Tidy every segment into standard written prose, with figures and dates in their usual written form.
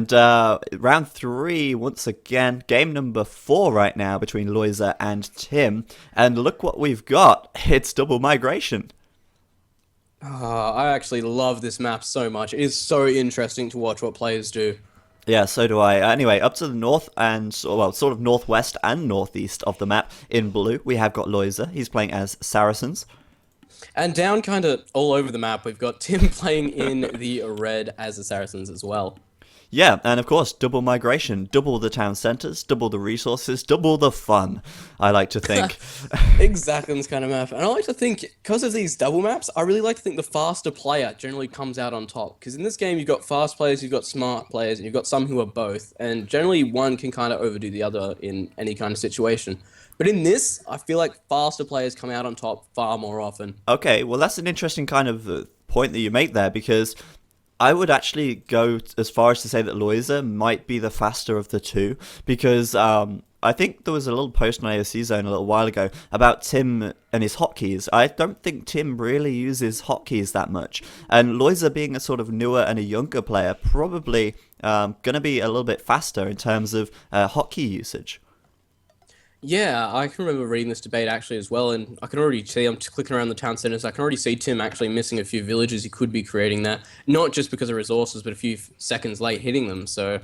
And round 3, once again, game number 4 right now between Lojza and Tim. And look what we've got. It's double migration. I actually love this map so much. It is so interesting to watch what players do. Yeah, so do I. Anyway, up to the north and, well, sort of northwest and northeast of the map in blue, we have got Lojza. He's playing as Saracens. And down kind of all over the map, we've got Tim playing in the red as the Saracens as well. Yeah, and of course, double migration, double the town centres, double the resources, double the fun, I like to think. Exactly this kind of map. And I like to think, because of these double maps, I really like to think the faster player generally comes out on top. Because in this game, you've got fast players, you've got smart players, and you've got some who are both. And generally, one can kind of overdo the other in any kind of situation. But in this, I feel like faster players come out on top far more often. Okay, well, that's an interesting kind of point that you make there, because I would actually go as far as to say that Lojza might be the faster of the two, because I think there was a little post on AOC Zone a little while ago about Tim and his hotkeys. I don't think Tim really uses hotkeys that much, and Lojza being a sort of newer and a younger player, probably going to be a little bit faster in terms of hotkey usage. Yeah, I can remember reading this debate actually as well, and I can already see, I'm just clicking around the town centers, I can already see Tim actually missing a few villages he could be creating there, not just because of resources, but a few seconds late hitting them, so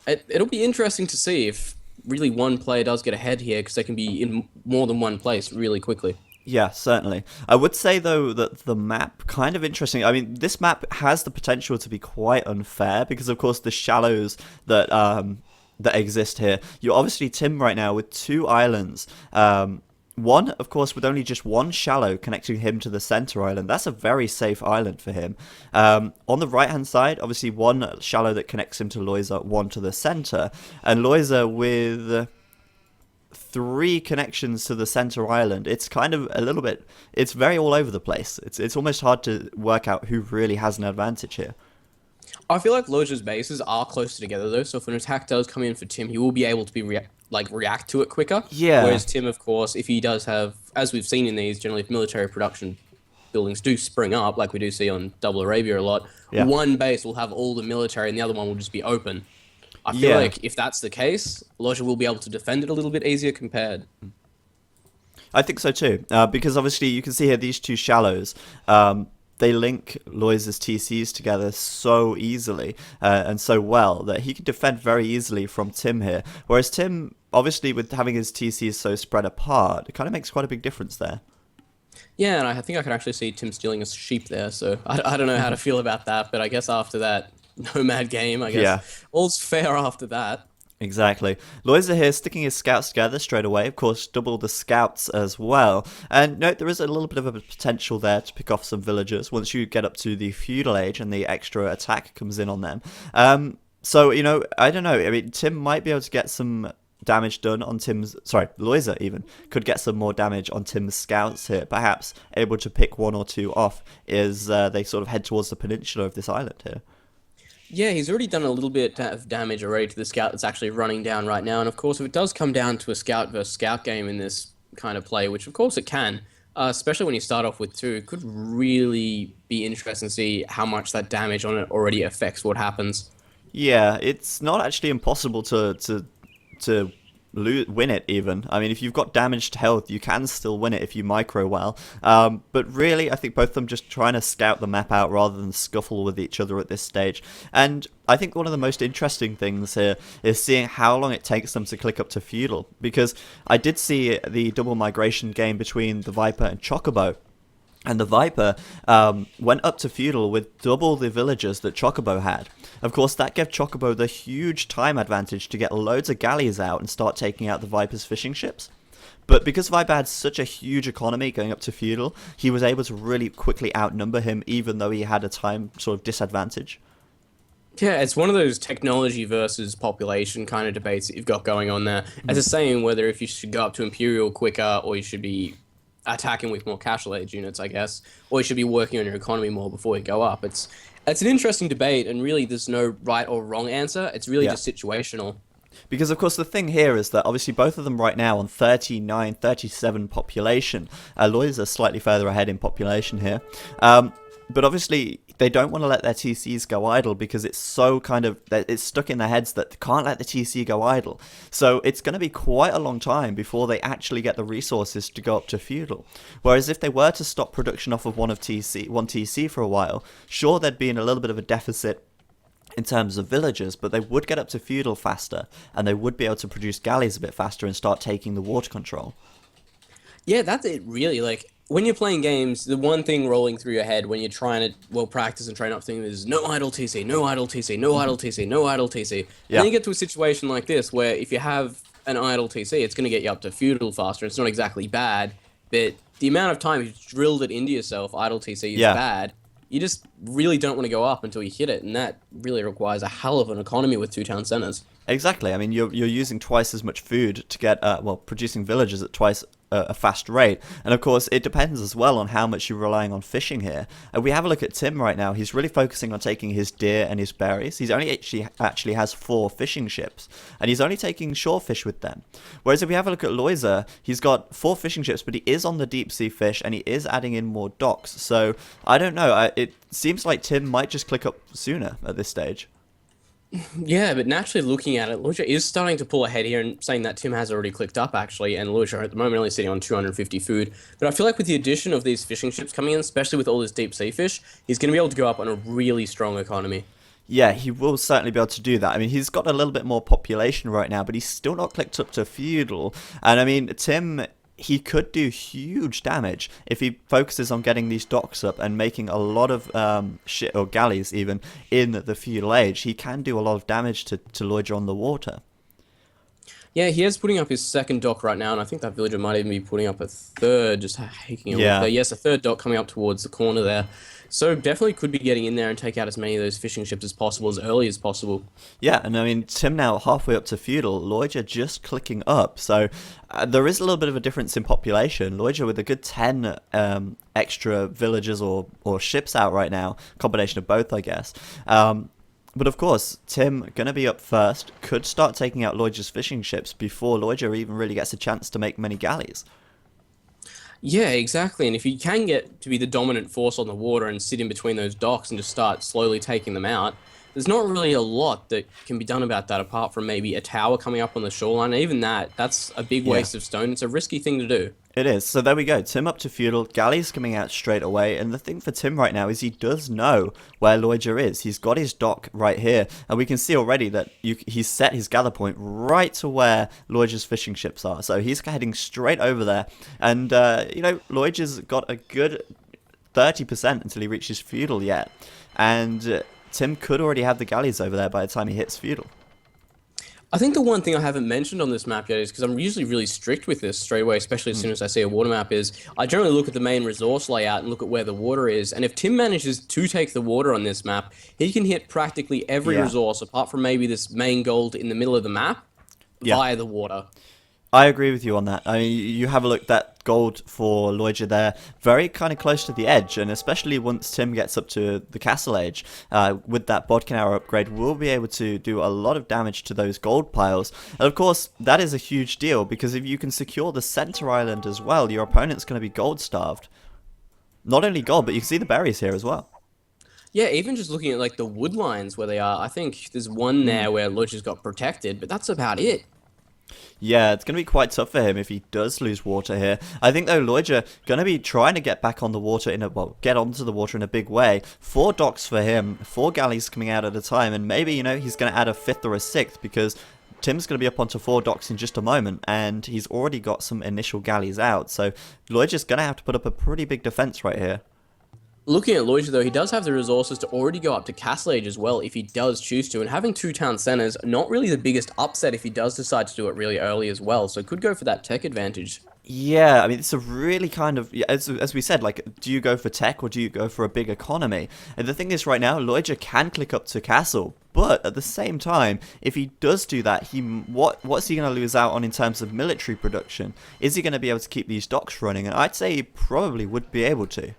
it'll be interesting to see if really one player does get ahead here, because they can be in more than one place really quickly. Yeah, certainly. I would say, though, that the map, kind of interesting. I mean, this map has the potential to be quite unfair, because, of course, the shallows that exist here. You're obviously Tim right now with 2 islands. One, of course, with only just one shallow connecting him to the center island. That's a very safe island for him. On the right-hand side, obviously one shallow that connects him to Lojza, one to the center. And Lojza with 3 connections to the center island. It's kind of a little bit... It's very all over the place. It's almost hard to work out who really has an advantage here. I feel like Loj's bases are closer together though, so if an attack does come in for Tim, he will be able to be react to it quicker. Yeah. Whereas Tim, of course, if he does have, as we've seen in these, generally if military production buildings do spring up, like we do see on Double Arabia a lot, Yeah. one base will have all the military and the other one will just be open. I feel Yeah. like if that's the case, Loj will be able to defend it a little bit easier compared. I think so too, because obviously you can see here these 2 shallows. They link Lojza's TCs together so easily and so well that he can defend very easily from Tim here. Whereas Tim, obviously, with having his TCs so spread apart, it kind of makes quite a big difference there. Yeah, and I think I can actually see Tim stealing a sheep there, so I don't know how to feel about that, but I guess after that nomad game, I guess Yeah. all's fair after that. Exactly. Lojza here sticking his scouts together straight away. Of course, double the scouts as well. And note, there is a little bit of a potential there to pick off some villagers once you get up to the Feudal Age and the extra attack comes in on them. So, you know, I don't know. I mean, Tim might be able to get some damage done on Tim's... Sorry, Lojza even could get some more damage on Tim's scouts here. Perhaps able to pick 1 or 2 off as they sort of head towards the peninsula of this island here. Yeah, he's already done a little bit of damage already to the scout that's actually running down right now. And of course, if it does come down to a scout versus scout game in this kind of play, which of course it can, especially when you start off with 2, it could really be interesting to see how much that damage on it already affects what happens. Yeah, it's not actually impossible to win it even. I mean, if you've got damaged health, you can still win it if you micro well. But really, I think both of them just trying to scout the map out rather than scuffle with each other at this stage. And I think one of the most interesting things here is seeing how long it takes them to click up to Feudal. Because I did see the double migration game between the Viper and Chocobo. And the Viper went up to Feudal with double the villagers that Chocobo had. Of course, that gave Chocobo the huge time advantage to get loads of galleys out and start taking out the Viper's fishing ships. But because Viper had such a huge economy going up to Feudal, he was able to really quickly outnumber him, even though he had a time sort of disadvantage. Yeah, it's one of those technology versus population kind of debates that you've got going on there. As a saying, whether if you should go up to Imperial quicker or you should be attacking with more casual age units, I guess, or you should be working on your economy more before you go up. It's an interesting debate, and really there's no right or wrong answer. It's really Yeah. just situational. Because, of course, the thing here is that obviously both of them right now on 39, 37 population. Lojza slightly further ahead in population here. But obviously, they don't want to let their TCs go idle because it's so kind of it's stuck in their heads that they can't let the TC go idle. So it's going to be quite a long time before they actually get the resources to go up to feudal. Whereas if they were to stop production off of one TC for a while, sure there'd be in a little bit of a deficit in terms of villagers, but they would get up to feudal faster, and they would be able to produce galleys a bit faster and start taking the water control. Yeah, that's it really. Like when you're playing games, the one thing rolling through your head when you're trying to practice and train up things is no idle TC, no idle TC, no idle TC, no idle TC. And Yeah. then you get to a situation like this where if you have an idle TC, it's going to get you up to feudal faster. It's not exactly bad, but the amount of time you've drilled it into yourself, idle TC is Yeah. bad. You just really don't want to go up until you hit it, and that really requires a hell of an economy with 2 town centers. Exactly. I mean, you're using twice as much food to get producing villagers at twice a fast rate, and of course it depends as well on how much you're relying on fishing here. We have a look at Tim right now. He's really focusing on taking his deer and his berries. He's only actually has 4 fishing ships, and he's only taking shore fish with them. Whereas if we have a look at Lojza, he's got 4 fishing ships, but he is on the deep sea fish, and he is adding in more docks. So I don't know. It seems like Tim might just click up sooner at this stage. Yeah, but naturally looking at it, Lojza is starting to pull ahead here and saying that Tim has already clicked up actually, and Lojza at the moment only sitting on 250 food. But I feel like with the addition of these fishing ships coming in, especially with all this deep sea fish, he's going to be able to go up on a really strong economy. Yeah, he will certainly be able to do that. I mean, he's got a little bit more population right now, but he's still not clicked up to feudal. And I mean, Tim, he could do huge damage if he focuses on getting these docks up and making a lot of shit, or galleys even, in the feudal age. He can do a lot of damage to Lojza on the water. Yeah, he is putting up his second dock right now, and I think that villager might even be putting up a third, just haking a look there. Yes, a third dock coming up towards the corner there. So definitely could be getting in there and take out as many of those fishing ships as possible, as early as possible. Yeah, and I mean, Tim now halfway up to feudal, Lojza just clicking up. So there is a little bit of a difference in population. Lojza with a good 10 extra villagers or ships out right now, combination of both, I guess. But of course, Tim going to be up first, could start taking out Lojza's fishing ships before Lojza even really gets a chance to make many galleys. Yeah, exactly. And if you can get to be the dominant force on the water and sit in between those docks and just start slowly taking them out, there's not really a lot that can be done about that apart from maybe a tower coming up on the shoreline. And even that's a big waste of stone. It's a risky thing to do. It is. So there we go. Tim up to feudal. Galleys coming out straight away. And the thing for Tim right now is he does know where Lojza is. He's got his dock right here. And we can see already that he's set his gather point right to where Lojza's fishing ships are. So he's heading straight over there. And, Lojza's got a good 30% until he reaches feudal yet. And Tim could already have the galleys over there by the time he hits feudal. I think the one thing I haven't mentioned on this map yet is, because I'm usually really strict with this straight away, especially as soon as I see a water map, is I generally look at the main resource layout and look at where the water is. And if Tim manages to take the water on this map, he can hit practically every resource, apart from maybe this main gold in the middle of the map, via the water. I agree with you on that. I mean, you have a look, that gold for Lojza there, very kind of close to the edge, and especially once Tim gets up to the Castle Age, with that Bodkin Hour upgrade, we'll be able to do a lot of damage to those gold piles. And of course, that is a huge deal, because if you can secure the center island as well, your opponent's going to be gold starved. Not only gold, but you can see the berries here as well. Yeah, even just looking at like the wood lines where they are, I think there's one there where Lojza's got protected, but that's about it. Yeah, it's going to be quite tough for him if he does lose water here. I think, though, Lojza going to be trying to get back on the water get onto the water in a big way. 4 docks for him, 4 galleys coming out at a time, and maybe, he's going to add a 5th or a 6th, because Tim's going to be up onto 4 docks in just a moment, and he's already got some initial galleys out. So Lojza's going to have to put up a pretty big defense right here. Looking at Lojza, though, he does have the resources to already go up to Castle Age as well if he does choose to, and having 2 town centers, not really the biggest upset if he does decide to do it really early as well, so could go for that tech advantage. Yeah, I mean, it's a really kind of, as we said, like, do you go for tech or do you go for a big economy? And the thing is, right now, Lojza can click up to Castle, but at the same time, if he does do that, what's he going to lose out on in terms of military production? Is he going to be able to keep these docks running? And I'd say he probably would be able to.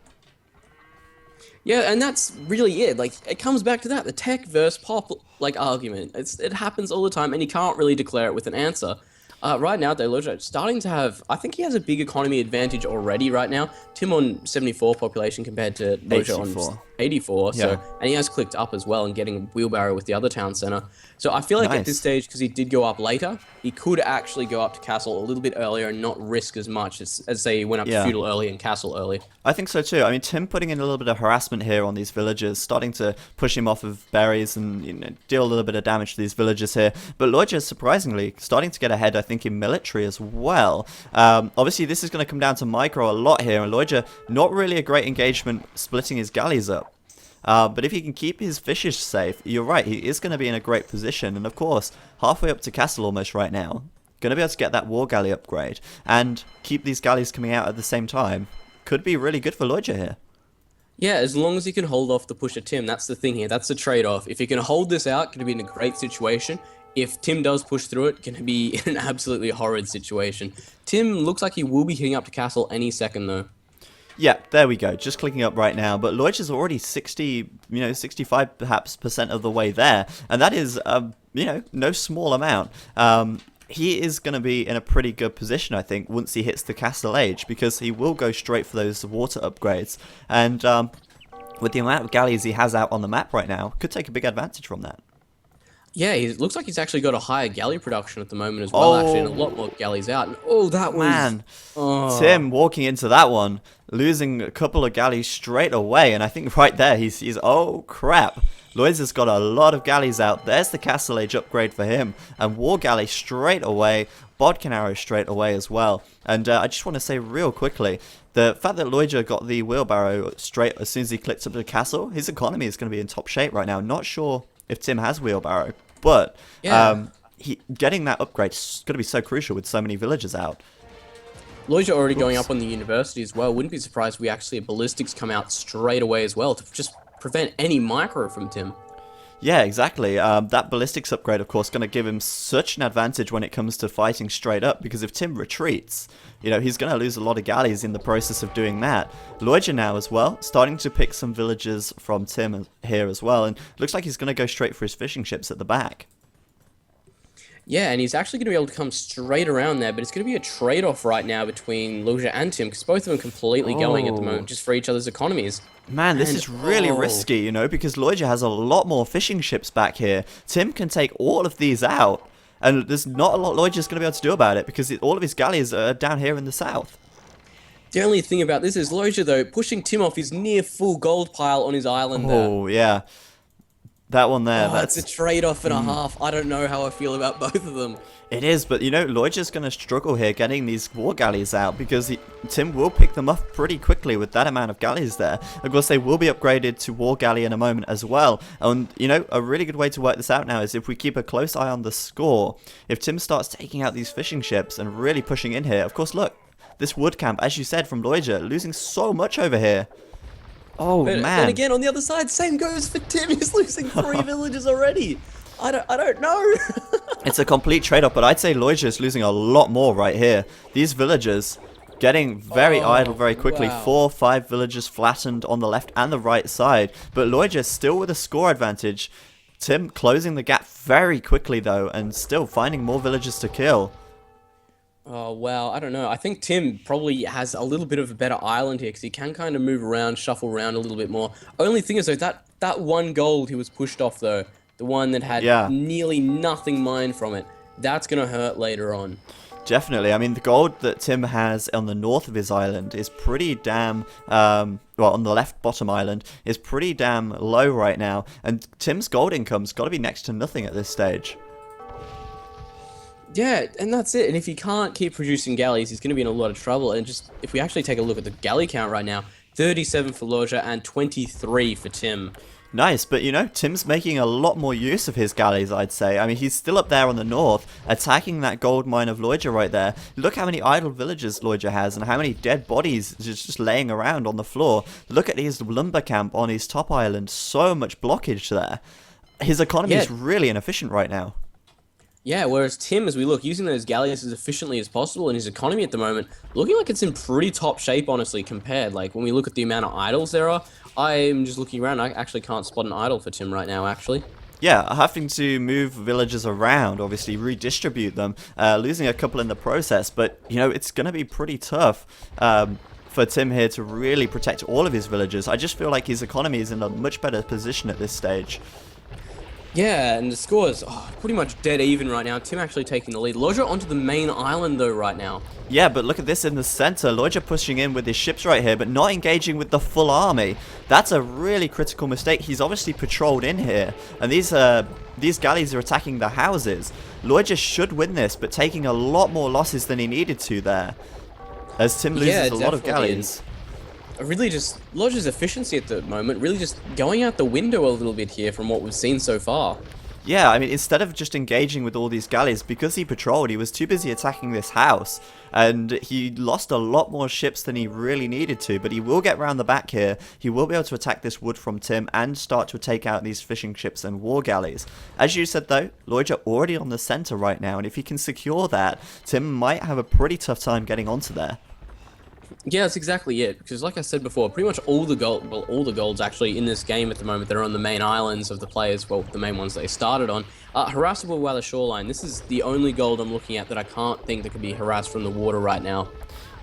Yeah, and that's really it. Like, it comes back to that, the tech versus pop, like, argument. It happens all the time, and you can't really declare it with an answer. Right now, though, Lojza starting to have, I think he has a big economy advantage already right now. Tim on 74 population compared to Lojza on 84. 84. Yeah. And he has clicked up as well and getting a wheelbarrow with the other town center. So I feel like at this Nice. stage, because he did go up later, he could actually go up to castle a little bit earlier and not risk as much as say he went up to Yeah. feudal early and castle early. I think so too. I mean, Tim putting in a little bit of harassment here on these villagers, starting to push him off of berries and deal a little bit of damage to these villagers here. But Lojza, surprisingly, starting to get ahead, I think, in military as well. Obviously, this is going to come down to micro a lot here, and Lojza, not really a great engagement splitting his galleys up. But if he can keep his fishes safe, you're right, he is going to be in a great position. And of course, halfway up to castle almost right now, going to be able to get that war galley upgrade and keep these galleys coming out at the same time. Could be really good for Lojza here. Yeah, as long as he can hold off the push of Tim, that's the thing here. That's the trade-off. If he can hold this out, going to be in a great situation. If Tim does push through it, going to be in an absolutely horrid situation. Tim looks like he will be hitting up to castle any second, though. Yeah, there we go. Just clicking up right now. But Lojza's already 60, 65 perhaps % of the way there. And that is, no small amount. He is going to be in a pretty good position, I think, once he hits the Castle Age, because he will go straight for those water upgrades. And with the amount of galleys he has out on the map right now, could take a big advantage from that. Yeah, it looks like he's actually got a higher galley production at the moment as well, actually, and a lot more galleys out. And, that was... Man, Oh. Tim walking into that one, losing a couple of galleys straight away, and I think right there he sees, oh crap, Lojza's got a lot of galleys out. There's the Castle Age upgrade for him, and War Galley straight away, Bodkin Arrow straight away as well. And I just want to say real quickly, the fact that Lojza got the wheelbarrow straight as soon as he clicked up to the castle, his economy is going to be in top shape right now. Not sure if Tim has wheelbarrow, but Yeah. getting that upgrade is going to be so crucial with so many villagers out. Lojza already going up on the university as well. Wouldn't be surprised if we actually have ballistics come out straight away as well to just prevent any micro from Tim. Yeah, exactly. That ballistics upgrade, of course, going to give him such an advantage when it comes to fighting straight up, because if Tim retreats, he's going to lose a lot of galleys in the process of doing that. Lojza now as well, starting to pick some villagers from Tim here as well, and looks like he's going to go straight for his fishing ships at the back. Yeah, and he's actually going to be able to come straight around there, but it's going to be a trade-off right now between Lojza and Tim, because both of them completely going at the moment, just for each other's economies. Man, this is really risky, because Lojza has a lot more fishing ships back here. Tim can take all of these out, and there's not a lot Lojza's going to be able to do about it, because all of his galleys are down here in the south. The only thing about this is Lojza, though, pushing Tim off his near full gold pile on his island there. Oh, yeah. That one there. That's a trade-off and a half. I don't know how I feel about both of them. It is, but Lojza's going to struggle here getting these war galleys out, because Tim will pick them up pretty quickly with that amount of galleys there. Of course, they will be upgraded to war galley in a moment as well. And, a really good way to work this out now is if we keep a close eye on the score. If Tim starts taking out these fishing ships and really pushing in here, of course, look, this wood camp, as you said, from Lojza, losing so much over here. Oh, man. And again, on the other side, same goes for Tim. He's losing 3 villages already. I don't know. It's a complete trade-off, but I'd say Lojza is losing a lot more right here. These villagers getting very idle very quickly. Wow. 4 or 5 villagers flattened on the left and the right side. But Lojza still with a score advantage. Tim closing the gap very quickly, though, and still finding more villagers to kill. Oh, wow. I don't know. I think Tim probably has a little bit of a better island here because he can kind of move around, shuffle around a little bit more. Only thing is, though, that one gold he was pushed off, though, the one that had nearly nothing mined from it, that's going to hurt later on. Definitely. I mean, the gold that Tim has on the north of his island is pretty damn, well, on the left bottom island, is pretty damn low right now. And Tim's gold income's got to be next to nothing at this stage. Yeah, and that's it. And if he can't keep producing galleys, he's going to be in a lot of trouble. And just, if we actually take a look at the galley count right now, 37 for Lojza and 23 for Tim. Nice, but Tim's making a lot more use of his galleys, I'd say. I mean, he's still up there on the north, attacking that gold mine of Lojza right there. Look how many idle villages Lojza has, and how many dead bodies just laying around on the floor. Look at his lumber camp on his top island, so much blockage there. His economy is really inefficient right now. Yeah, whereas Tim, as we look, using those galleys as efficiently as possible, and his economy at the moment, looking like it's in pretty top shape, honestly, compared. Like, when we look at the amount of idols there are, I'm just looking around, I actually can't spot an idol for Tim right now, actually. Yeah, having to move villagers around, obviously redistribute them, losing a couple in the process, but, it's going to be pretty tough for Tim here to really protect all of his villagers. I just feel like his economy is in a much better position at this stage. Yeah, and the score is pretty much dead even right now. Tim actually taking the lead. Lojza onto the main island though right now. Yeah, but look at this in the center. Lojza pushing in with his ships right here, but not engaging with the full army. That's a really critical mistake. He's obviously patrolled in here, and these galleys are attacking the houses. Lojza should win this, but taking a lot more losses than he needed to there, as Tim loses a lot of galleys. Really just Lojza's efficiency at the moment really just going out the window a little bit here from what we've seen so far. Yeah, I mean, instead of just engaging with all these galleys, because he patrolled, he was too busy attacking this house, and he lost a lot more ships than he really needed to, but he will get round the back here. He will be able to attack this wood from Tim and start to take out these fishing ships and war galleys. As you said though, Lojza already on the center right now, and if he can secure that, Tim might have a pretty tough time getting onto there. Yeah, that's exactly it. Because, like I said before, pretty much all the gold, well, all the golds actually in this game at the moment that are on the main islands of the players, well, the main ones they started on, are harassable by the shoreline. This is the only gold I'm looking at that I can't think that can be harassed from the water right now.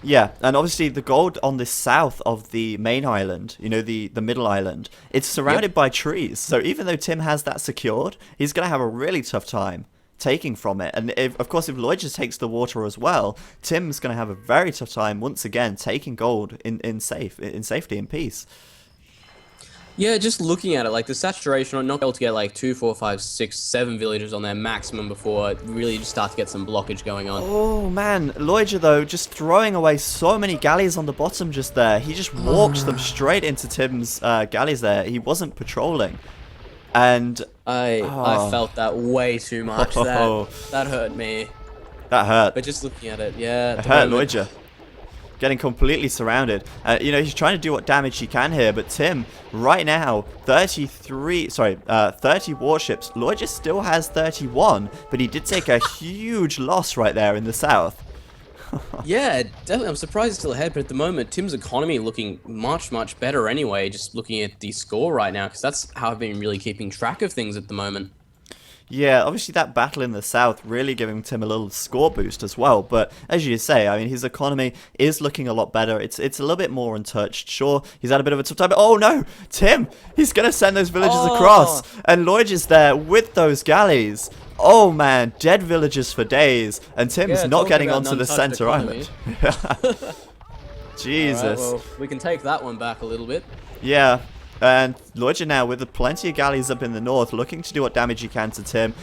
Yeah, and obviously the gold on the south of the main island, you know, the middle island, it's surrounded by trees. So even though Tim has that secured, he's going to have a really tough time taking from it. And of course, if Lojza takes the water as well, Tim's going to have a very tough time once again taking gold in safety and peace. Yeah, just looking at it, like the saturation, I'm not able to get like 2, 4, 5, 6, 7 villagers on their maximum before it really just starts to get some blockage going on. Oh man, Lojza though, just throwing away so many galleys on the bottom just there. He just walked them straight into Tim's galleys there. He wasn't patrolling. And I felt that way too much. That hurt me. That hurt. But just looking at it, yeah. It hurt Lojza. Getting completely surrounded. You know, he's trying to do what damage he can here, but Tim, right now, 30 warships. Lojza still has 31, but he did take a huge loss right there in the south. Yeah, definitely. I'm surprised he's still ahead, but at the moment, Tim's economy looking much, much better anyway, just looking at the score right now, because that's how I've been really keeping track of things at the moment. Yeah, obviously that battle in the south really giving Tim a little score boost as well, but as you say, I mean, his economy is looking a lot better. It's a little bit more untouched. Sure, he's had a bit of a tough time, but oh no, Tim, he's going to send those villagers across, and Lojza's there with those galleys. Oh man, dead villagers for days, and Tim's not getting onto the center island. Jesus. Right, well, we can take that one back a little bit. Yeah. And Lojza now with plenty of galleys up in the north, looking to do what damage he can to Tim.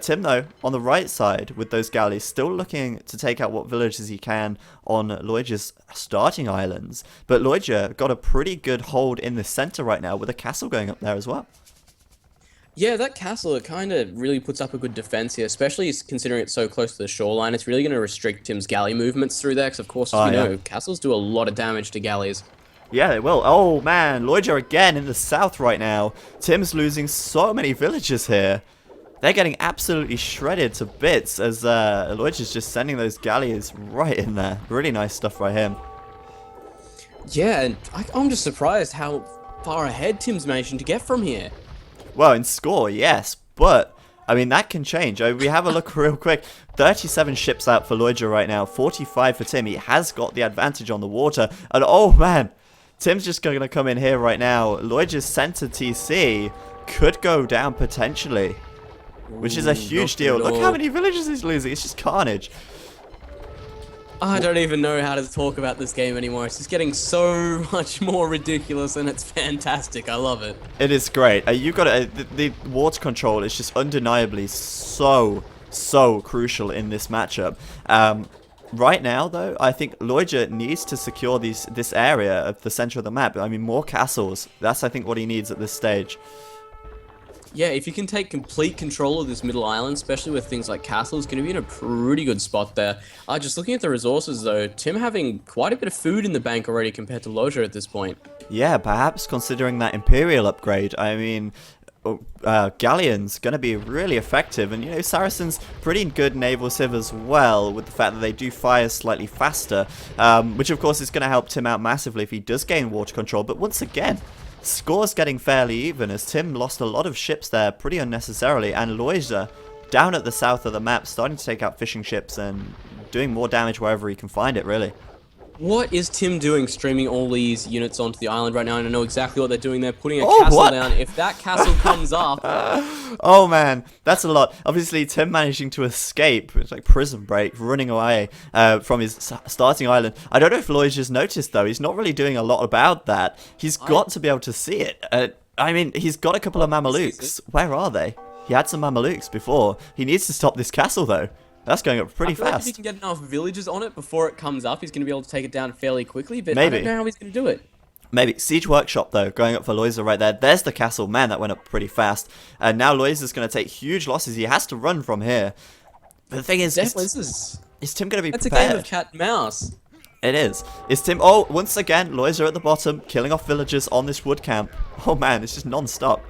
Tim, though, on the right side with those galleys, still looking to take out what villages he can on Lojza's starting islands. But Lojza got a pretty good hold in the center right now with a castle going up there as well. Yeah, that castle, it kind of really puts up a good defense here, especially considering it's so close to the shoreline. It's really going to restrict Tim's galley movements through there, because of course, as we know, castles do a lot of damage to galleys. Yeah, they will. Oh man, Lojza again in the south right now. Tim's losing so many villagers here. They're getting absolutely shredded to bits as Lojza's just sending those galleys right in there. Really nice stuff by him. Yeah, and I'm just surprised how far ahead Tim's managing to get from here. Well, in score, yes, but I mean, that can change. We have a look real quick. 37 ships out for Lojza right now, 45 for Tim. He has got the advantage on the water, and oh man, Tim's just going to come in here right now. Lojza's center TC could go down potentially, which is a huge deal. Look how many villages he's losing. It's just carnage. I don't even know how to talk about this game anymore. It's just getting so much more ridiculous, and it's fantastic. I love it. It is great. You got the water control is just undeniably so crucial in this matchup. Right now, though, I think Lojza needs to secure this area of the center of the map. I mean, more castles. That's, I think, what he needs at this stage. Yeah, if you can take complete control of this middle island, especially with things like castles, going to be in a pretty good spot there. Just looking at the resources, though, Tim having quite a bit of food in the bank already compared to Lojza at this point. Yeah, perhaps considering that Imperial upgrade. I mean, Galleon's going to be really effective, and you know, Saracen's pretty good naval civ as well, with the fact that they do fire slightly faster, which of course is going to help Tim out massively if he does gain water control. But once again, score's getting fairly even as Tim lost a lot of ships there pretty unnecessarily, and Lojza down at the south of the map starting to take out fishing ships and doing more damage wherever he can find it, really. What is Tim doing streaming all these units onto the island right now? And I know exactly what they're doing. They're putting a Oh, castle what? down. If that castle comes up, Oh man, that's a lot. Obviously, Tim managing to escape, it's like Prison Break, running away from his starting island. I don't know if Lojza's noticed though. He's not really doing a lot about that. He's got to be able to see it. I mean, he's got a couple of Mamelukes. Where are they? He had some Mamelukes before. He needs to stop this castle though. That's going up pretty I feel like if fast. he can get enough villagers on it before it comes up, he's going to be able to take it down fairly quickly. But I Maybe. don't know how he's going to do it. Maybe. Siege Workshop, though, going up for Lojza right there. There's the castle. Man, that went up pretty fast. And now Lojza's going to take huge losses. He has to run from here. But the thing is, Definitely, is Tim going to be that's prepared? a game of cat and mouse. It is. Is Tim... Oh, once again, Lojza at the bottom, killing off villagers on this wood camp. Oh, man, it's just non-stop.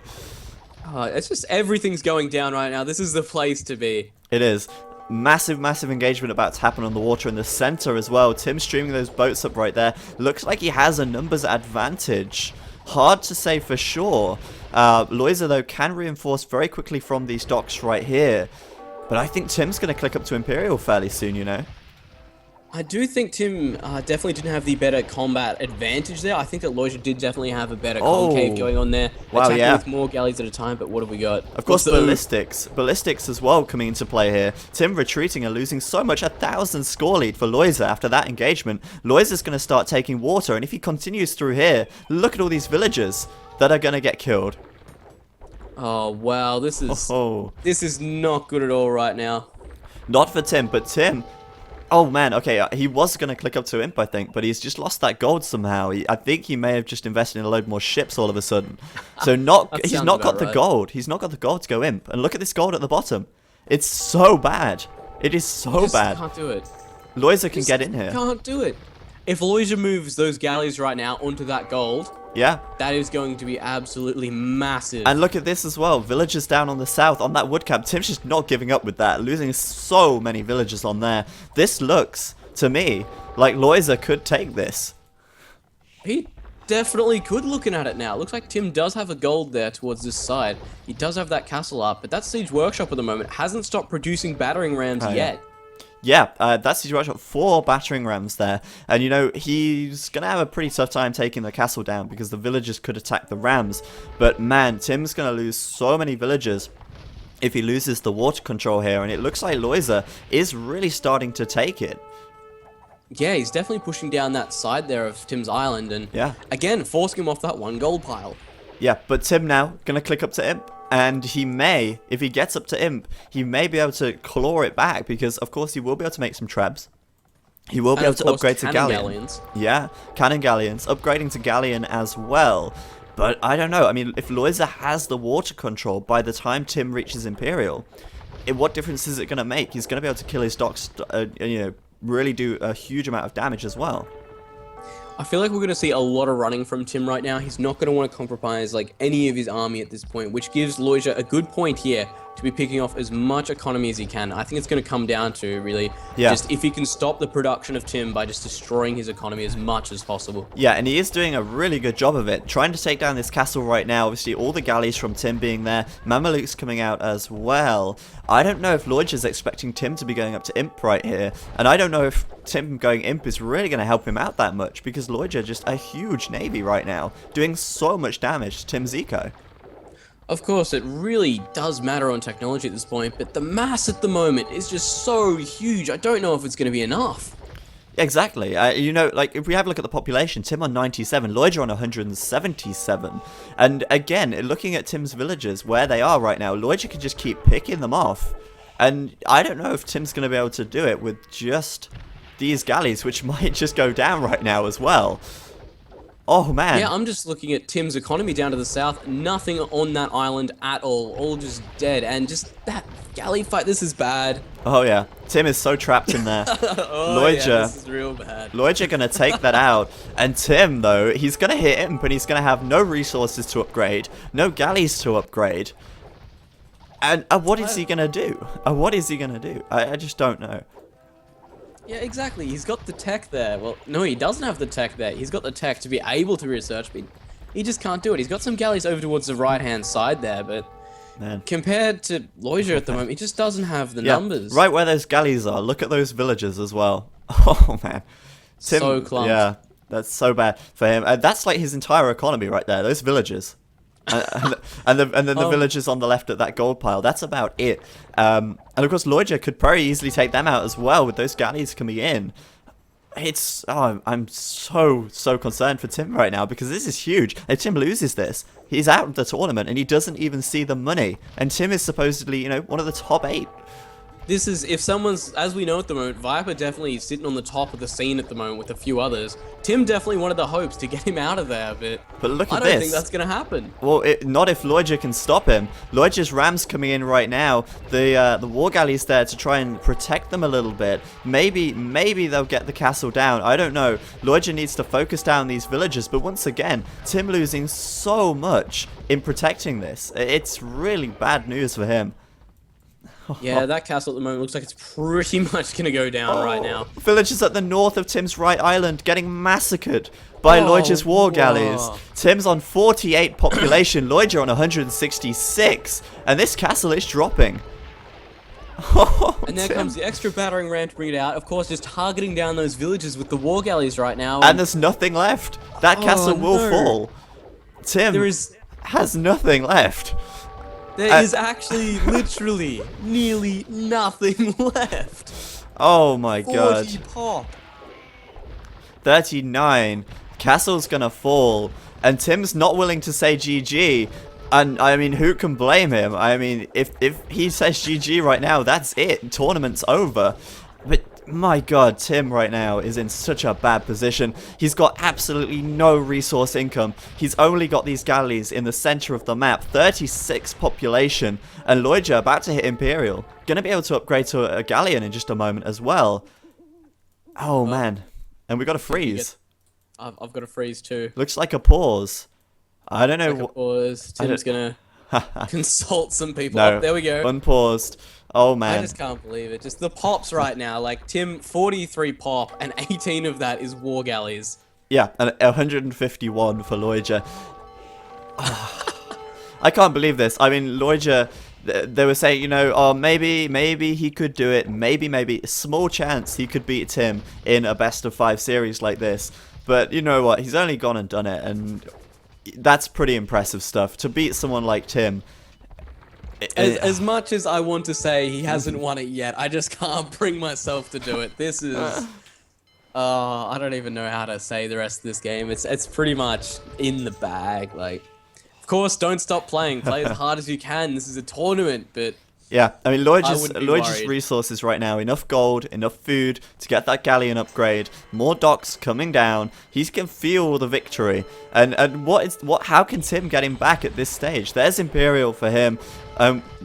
It's just everything's going down right now. This is the place to be. It is. Massive, massive engagement about to happen on the water in the center as well. Tim streaming those boats up right there. Looks like he has a numbers advantage. Hard to say for sure. Lojza, though, can reinforce very quickly from these docks right here. But I think Tim's going to click up to Imperial fairly soon, you know. I do think Tim definitely didn't have the better combat advantage there. I think that Lojza did definitely have a better concave going on there. Wow, attacking yeah. with more galleys at a time, but what have we got? Of course, ballistics. Ballistics as well coming into play here. Tim retreating and losing so much, 1,000 score lead for Lojza after that engagement. Lojza's going to start taking water, and if he continues through here, look at all these villagers that are going to get killed. Oh, wow, this is not good at all right now. Not for Tim, but Tim... Oh man, okay, he was going to click up to Imp, I think, but he's just lost that gold somehow. I think he may have just invested in a load more ships all of a sudden. So he's not got the gold. He's not got the gold to go Imp. And look at this gold at the bottom. It's so bad. It is so bad. Can't do it. Lojza can get in here. Can't do it. If Lojza moves those galleys right now onto that gold, yeah, that is going to be absolutely massive. And look at this as well. Villagers down on the south on that wood camp. Tim's just not giving up with that. Losing so many villagers on there. This looks, to me, like Lojza could take this. He definitely could looking at it now. Looks like Tim does have a gold there towards this side. He does have that castle up, but that Siege Workshop at the moment hasn't stopped producing battering rams yet. Yeah, that's his workshop. 4 battering rams there. And, you know, he's going to have a pretty tough time taking the castle down because the villagers could attack the rams. But, man, Tim's going to lose so many villagers if he loses the water control here. And it looks like Lojza is really starting to take it. Yeah, he's definitely pushing down that side there of Tim's island. And, again, forcing him off that 1 gold pile. Yeah, but Tim now going to click up to Imp. And he may, if he gets up to Imp, he may be able to claw it back because, of course, he will be able to make some trebs. He will be able to upgrade to Galleon. Yeah, cannon galleons, upgrading to Galleon as well. But I don't know. I mean, if Lojza has the water control by the time Tim reaches Imperial, what difference is it going to make? He's going to be able to kill his docks, you know, really do a huge amount of damage as well. I feel like we're going to see a lot of running from Tim right now. He's not going to want to compromise like any of his army at this point, which gives Lojza a good point here to be picking off as much economy as he can. I think it's going to come down to really just if he can stop the production of Tim by just destroying his economy as much as possible. Yeah, and he is doing a really good job of it. Trying to take down this castle right now. Obviously, all the galleys from Tim being there. Mamelukes coming out as well. I don't know if Lojza is expecting Tim to be going up to Imp right here. And I don't know if Tim going Imp is really going to help him out that much. Because Lojza just a huge navy right now. Doing so much damage to Tim's eco. Of course, it really does matter on technology at this point, but the mass at the moment is just so huge. I don't know if it's going to be enough. Exactly. You know, like, if we have a look at the population, Tim on 97, Lojza on 177. And again, looking at Tim's villagers, where they are right now, Lojza can just keep picking them off. And I don't know if Tim's going to be able to do it with just these galleys, which might just go down right now as well. Oh, man. Yeah, I'm just looking at Tim's economy down to the south. Nothing on that island at all just dead. And just that galley fight, this is bad. Oh, yeah. Tim is so trapped in there. Lojza, yeah, this is real bad. Lojza going to take that out. And Tim, though, he's going to hit him, but he's going to have no resources to upgrade, no galleys to upgrade. And what is he going to do? What is he going to do? I just don't know. Yeah, exactly. He's got the tech there. Well, no, he doesn't have the tech there. He's got the tech to be able to research, but he just can't do it. He's got some galleys over towards the right-hand side there, but compared to Lojza at the moment, he just doesn't have the numbers. Right where those galleys are. Look at those villagers as well. Oh, man. So clumped. Yeah, that's so bad for him. That's like his entire economy right there. Those villagers. And then the villagers on the left at that gold pile. That's about it. And of course, Lojza could very easily take them out as well with those galleys coming in. I'm so concerned for Tim right now because this is huge. If Tim loses this, he's out of the tournament and he doesn't even see the money. And Tim is supposedly, one of the top 8. This is, if someone's, as we know at the moment, Viper definitely is sitting on the top of the scene at the moment with a few others. Tim definitely wanted the hopes to get him out of there, but look at I this. don't think that's going to happen. Well, not if Lojza can stop him. Lojza's rams coming in right now. The war galley's there to try and protect them a little bit. Maybe they'll get the castle down. I don't know. Lojza needs to focus down these villagers, but once again, Tim losing so much in protecting this. It's really bad news for him. Yeah, that castle at the moment looks like it's pretty much going to go down right now. Villagers at the north of Tim's right island getting massacred by Lojza's war galleys. Tim's on 48 population, Lojza on 166. And this castle is dropping. And there comes the extra battering ram to bring it out. Of course, just targeting down those villages with the war galleys right now. And there's nothing left. That castle will fall. Tim has nothing left. There is actually literally nearly nothing left. Oh my god. 40 pop. 39. Castle's gonna fall. And Tim's not willing to say GG. And I mean, who can blame him? I mean, if he says GG right now, that's it. Tournament's over. But my god, Tim right now is in such a bad position. He's got absolutely no resource income. He's only got these galleys in the center of the map. 36 population. And Lojza about to hit Imperial. Gonna be able to upgrade to a galleon in just a moment as well. Oh man. And we got a freeze. I've got a freeze too. Looks like a pause. I don't know. Pause. Tim's gonna consult some people. No, there we go. Unpaused. Oh man. I just can't believe it. Just the pops right now. Like Tim, 43 pop, and 18 of that is war galleys. Yeah, and 151 for Lojza. I can't believe this. I mean, Lojza, they were saying, oh, maybe he could do it. Maybe. Small chance he could beat Tim in a best of 5 series like this. But you know what? He's only gone and done it, and that's pretty impressive stuff. To beat someone like Tim. As much as I want to say he hasn't won it yet, I just can't bring myself to do it. This is... I don't even know how to say the rest of this game. It's pretty much in the bag. Like, of course, don't stop playing. Play as hard as you can. This is a tournament, but... Yeah, I mean, Lojza's resources right now, enough gold, enough food to get that galleon upgrade, more docks coming down. He can feel the victory. And how can Tim get him back at this stage? There's Imperial for him.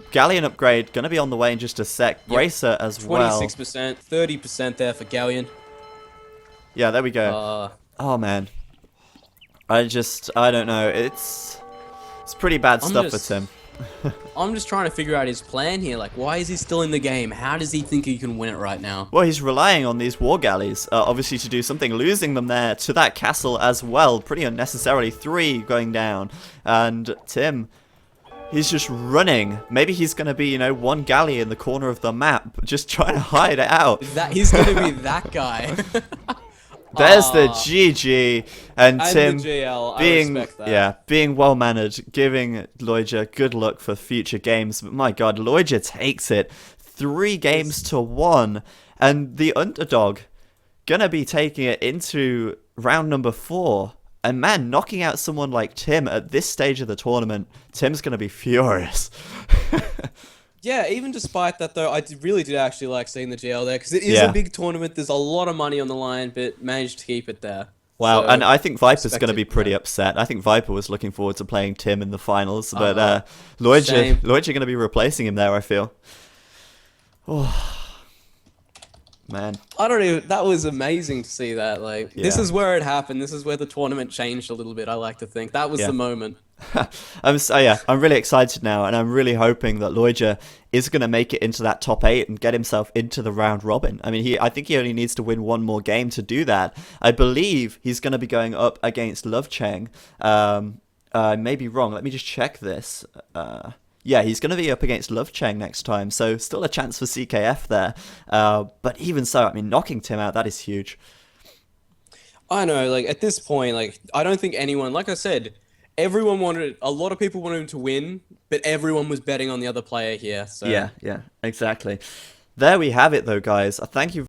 Galleon upgrade, gonna be on the way in just a sec. Bracer as well. 26%, 30% there for Galleon. Yeah, there we go. Oh man. I don't know. It's pretty bad stuff for Tim. I'm just trying to figure out his plan here. Like, why is he still in the game? How does he think he can win it right now? Well, he's relying on these war galleys, obviously, to do something. Losing them there to that castle as well, pretty unnecessarily. 3 going down. And Tim, he's just running. Maybe he's going to be, 1 galley in the corner of the map, just trying to hide it out. He's going to be that guy. There's the GG, and Tim the GL. being well mannered, giving Lojza good luck for future games. But my God, Lojza takes it 3 games to 1, and the underdog gonna be taking it into round number 4. And man, knocking out someone like Tim at this stage of the tournament, Tim's gonna be furious. Yeah, even despite that, though, I really did actually like seeing the GL there, because it is a big tournament. There's a lot of money on the line, but managed to keep it there. Wow, so, and I think Viper's going to be pretty upset. I think Viper was looking forward to playing Tim in the finals, but Lojza going to be replacing him there, I feel. Oh, man. That was amazing to see that. Like, this is where it happened. This is where the tournament changed a little bit, I like to think. That was the moment. I'm really excited now, and I'm really hoping that Lojza is going to make it into that top 8 and get himself into the round robin. I mean, I think he only needs to win 1 more game to do that. I believe he's going to be going up against Love Cheng. I may be wrong. Let me just check this. Yeah, he's going to be up against Love Cheng next time, so still a chance for CKF there. But even so, I mean, knocking Tim out, that is huge. I know, like at this point, like I don't think anyone, like I said, everyone wanted, a lot of people wanted him to win, but everyone was betting on the other player here. So Yeah, yeah, exactly. There we have it, though, guys. Thank you